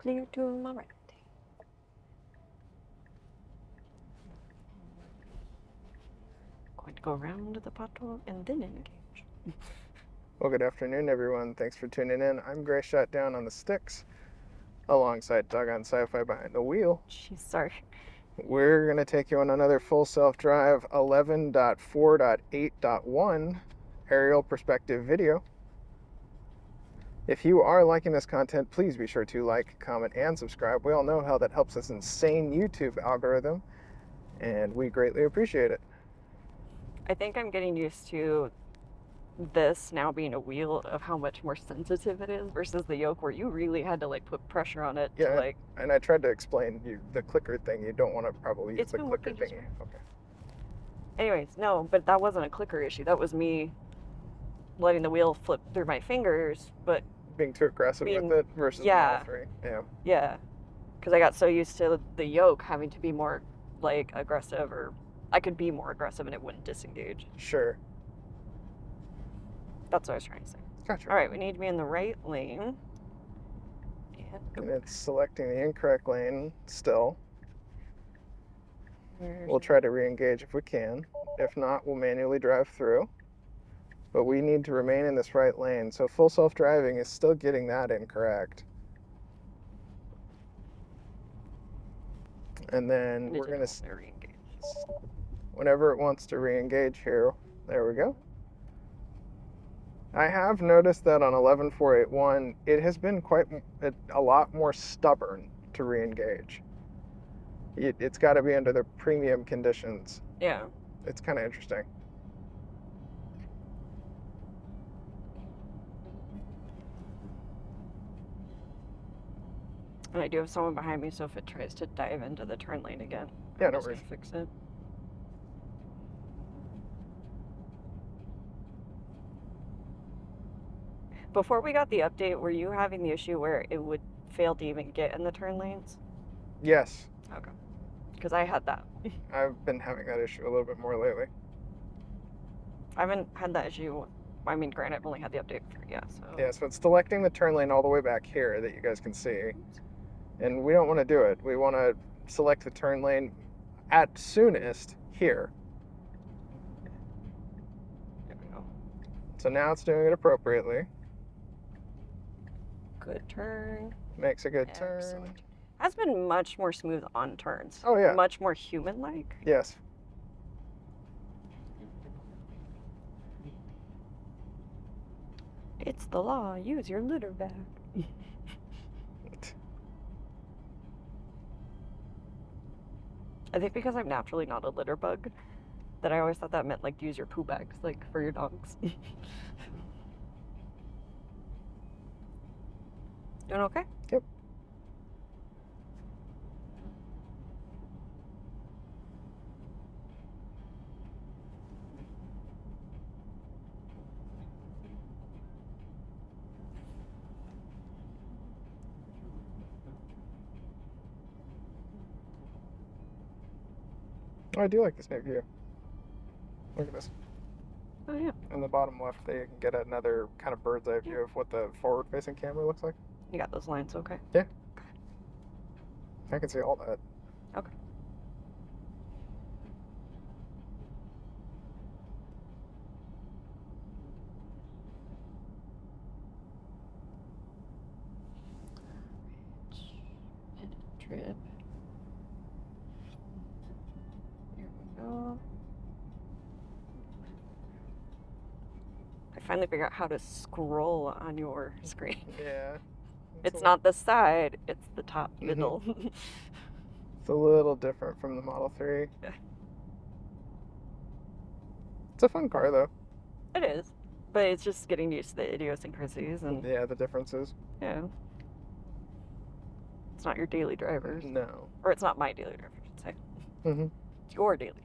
clear to my right. Going to go around the pothole and then engage. Well, good afternoon, everyone. Thanks for tuning in. I'm Gray Shot Down on the Sticks, alongside Doggone Sci-Fi behind the wheel. Jeez, sorry. We're going to take you on another full self-drive 11.4.8.1 aerial perspective video. If you are liking this content, please be sure to like, comment, and subscribe. We all know how that helps this insane YouTube algorithm, and we greatly appreciate it. I think I'm getting used to this now being a wheel of how much more sensitive it is versus the yoke where you really had to like put pressure on it to like. And I tried to explain you the clicker thing. You don't want to probably use the clicker working thingy. Okay. Anyways, no, but that wasn't a clicker issue. That was me letting the wheel flip through my fingers, but being too aggressive with it versus the Model 3. Yeah. Because I got so used to the yoke having to be more like aggressive, or I could be more aggressive and it wouldn't disengage. Sure. That's what I was trying to say. Gotcha. All right, we need to be in the right lane. And it's selecting the incorrect lane still. We'll try to re-engage if we can. If not, we'll manually drive through. But we need to remain in this right lane. So full self-driving is still getting that incorrect. And then we're going to re-engage. Whenever it wants to re-engage here, there we go. I have noticed that on 11.4.8.1, it has been a lot more stubborn to re-engage. It's got to be under the premium conditions. Yeah. It's kind of interesting. And I do have someone behind me, so if it tries to dive into the turn lane again, yeah, no worries. Fix it. Before we got the update, were you having the issue where it would fail to even get in the turn lanes? Yes. Okay. Because I had that. I've been having that issue a little bit more lately. I haven't had that issue. I mean, granted, I've only had the update for, Yeah, so it's selecting the turn lane all the way back here that you guys can see. And we don't want to do it. We want to select the turn lane at soonest here. There we go. So now it's doing it appropriately. Good turn. Makes a good turn. Has been much more smooth on turns. Oh, yeah. Much more human-like. Yes. It's the law. Use your litter bag. I think because I'm naturally not a litter bug, that I always thought that meant like use your poo bags, like for your dogs. Doing okay? Yep. Oh, I do like this new view. Look at this. Oh, yeah. In the bottom left, they can get another kind of bird's eye view of what the forward-facing camera looks like. You got those lines okay? Yeah. I can see all that. Okay. Trip. Here we go. I finally figured out how to scroll on your screen. Yeah. It's not the side, it's the top middle. It's a little different from the Model 3. Yeah. It's a fun car, though. It is. But it's just getting used to the idiosyncrasies and... Yeah, the differences. Yeah. It's not your daily driver. No. Or it's not my daily driver, I should say. Mm-hmm. It's your daily.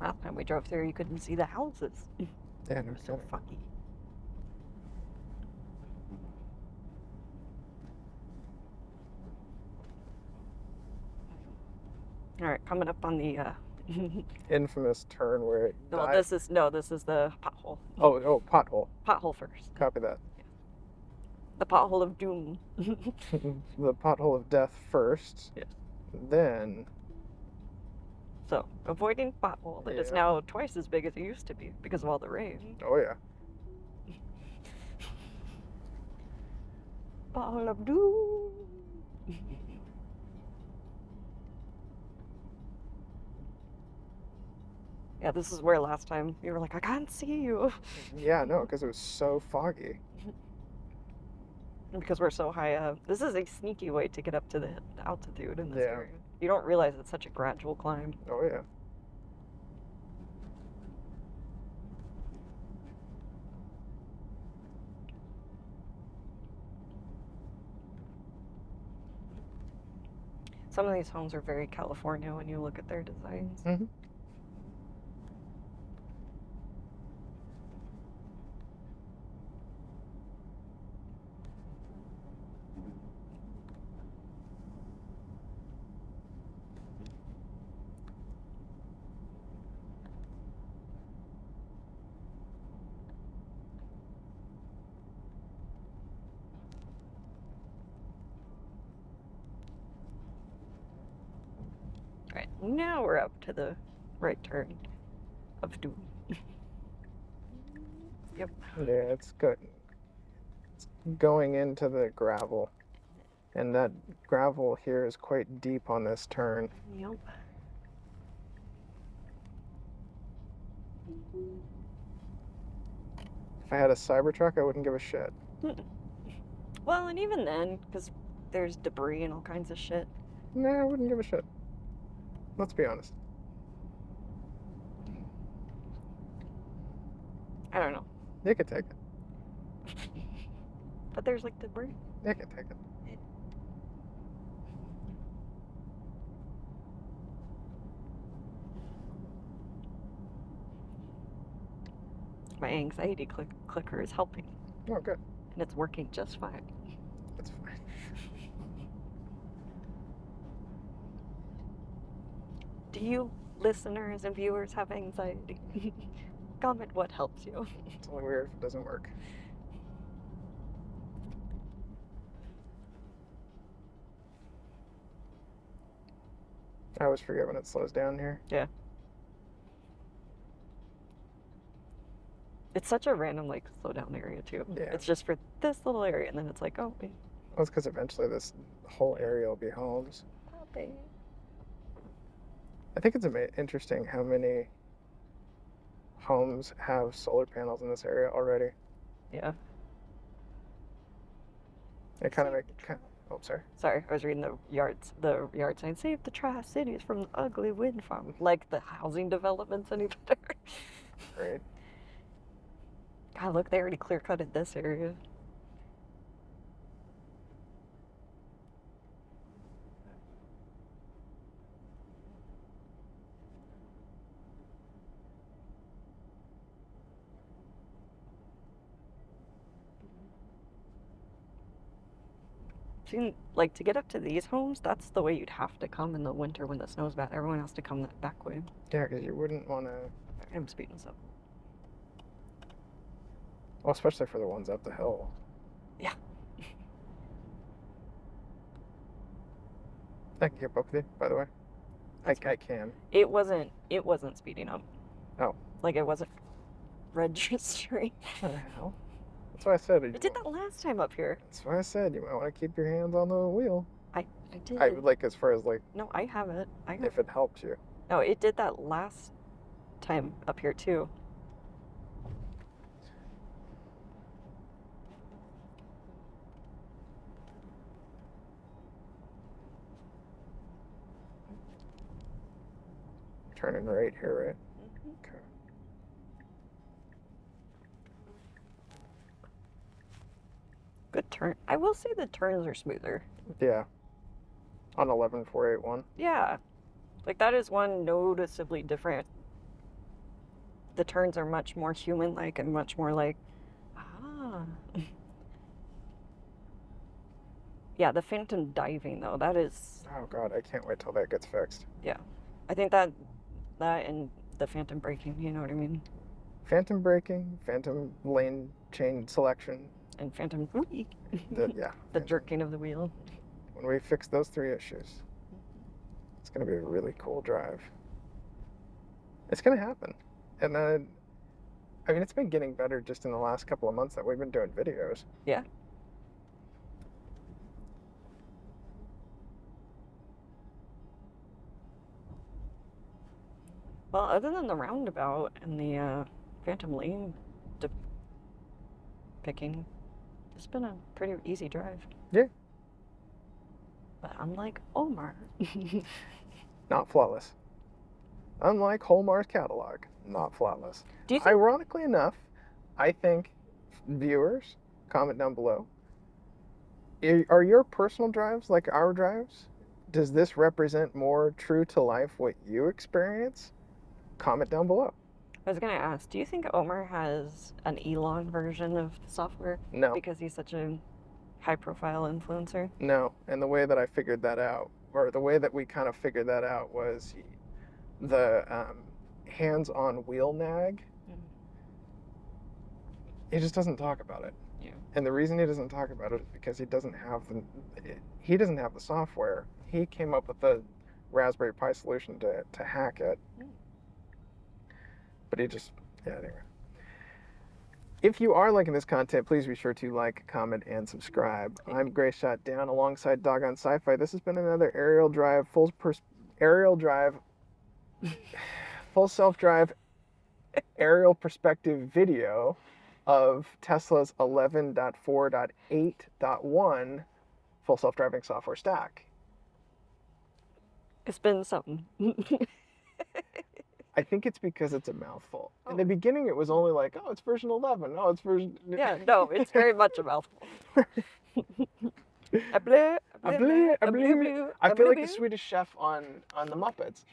Last time we drove through, you couldn't see the houses. Yeah, no So kidding. foggy. All right, coming up on the. Infamous turn where it Well, died. this is the pothole. Oh, pothole. Pothole first. Copy that. The pothole of doom. The pothole of death first. Yes. Then. So, avoiding pothole that is Yeah. now twice as big as it used to be because of all the rain. Oh yeah. Pothole of doom. Yeah, this is where last time you were like, I can't see you. Yeah, no, because it was so foggy. And because we're so high up. This is a sneaky way to get up to the altitude in this Yeah. area. You don't realize it's such a gradual climb. Oh yeah. Some of these homes are very California when you look at their designs. Mhm. Right, now we're up to the right turn of doom. Yep. Yeah, it's good. It's going into the gravel, and that gravel here is quite deep on this turn. Yep. If I had a Cybertruck, I wouldn't give a shit. Well, and even then, because there's debris and all kinds of shit. Nah, I wouldn't give a shit. Let's be honest. I don't know. You could take it. But there's like debris. You could take it. My anxiety clicker is helping. Oh, good. And it's working just fine. That's fine. Do you listeners and viewers have anxiety? Comment what helps you. It's only weird if it doesn't work. I always forget when it slows down here. Yeah. It's such a random like slow down area too. Yeah. It's just for this little area and then it's like, oh wait. Well, it's because eventually this whole area will be homes. Puppy. I think it's interesting how many homes have solar panels in this area already. Yeah. It kind of oh, sorry. Sorry, I was reading the yard sign. Save the Tri-Cities from the ugly wind farm. Like the housing developments any better. Great. God, look, they already clear-cutted this area. See, like, to get up to these homes, that's the way you'd have to come in the winter when the snow's bad. Everyone has to come that back way. Yeah, because you wouldn't want to. I'm speeding this up. Well, especially for the ones up the hill. Yeah. I can keep up with you, by the way. I can. It wasn't speeding up. Oh. Like, it wasn't registering. What the hell? That's why I said It did that last time up here. That's why I said you might want to keep your hands on the wheel. I did. I like as far as like No, I have it. if it helped you. No, it did that last time up here too. Turning right here, right? Okay. Good turn. I will say the turns are smoother. Yeah. On 11481. Yeah. Like that is one noticeably different the turns are much more human-like and much more like, ah. Yeah, the phantom diving though, that is, Oh God, I can't wait till that gets fixed. yeah. I think that and the phantom braking, you know what I mean? Phantom braking, phantom lane change selection. And phantom, Yeah. the jerking of the wheel. When we fix those 3 issues, it's going to be a really cool drive. It's going to happen. And then, I mean, it's been getting better just in the last couple of months that we've been doing videos. Yeah. Well, other than the roundabout and the phantom lane picking, it's been a pretty easy drive. Yeah. But unlike Omar. Not flawless. Unlike Holmar's catalog, not flawless. Do you think, Ironically enough, I think viewers, comment down below, are your personal drives like our drives? Does this represent more true to life what you experience? Comment down below. I was going to ask, do you think Omar has an Elon version of the software? No. Because he's such a high-profile influencer? No, and the way that I figured that out, or the way that we kind of figured that out, was the hands-on wheel nag. He just doesn't talk about it. Yeah. And the reason he doesn't talk about it is because he doesn't have the software. He came up with the Raspberry Pi solution to hack it. But he just, yeah, anyway. If you are liking this content, please be sure to like, comment, and subscribe. I'm Gray Shot Down alongside Doggone Sci-Fi. This has been another aerial drive, full self-drive aerial perspective video of Tesla's 11.4.8.1 full self-driving software stack. It's been something. I think it's because it's a mouthful. In the beginning, it was only like, oh, it's version 11. Oh, it's version... Yeah, no, it's very much a mouthful. I feel like the Swedish chef on the Muppets.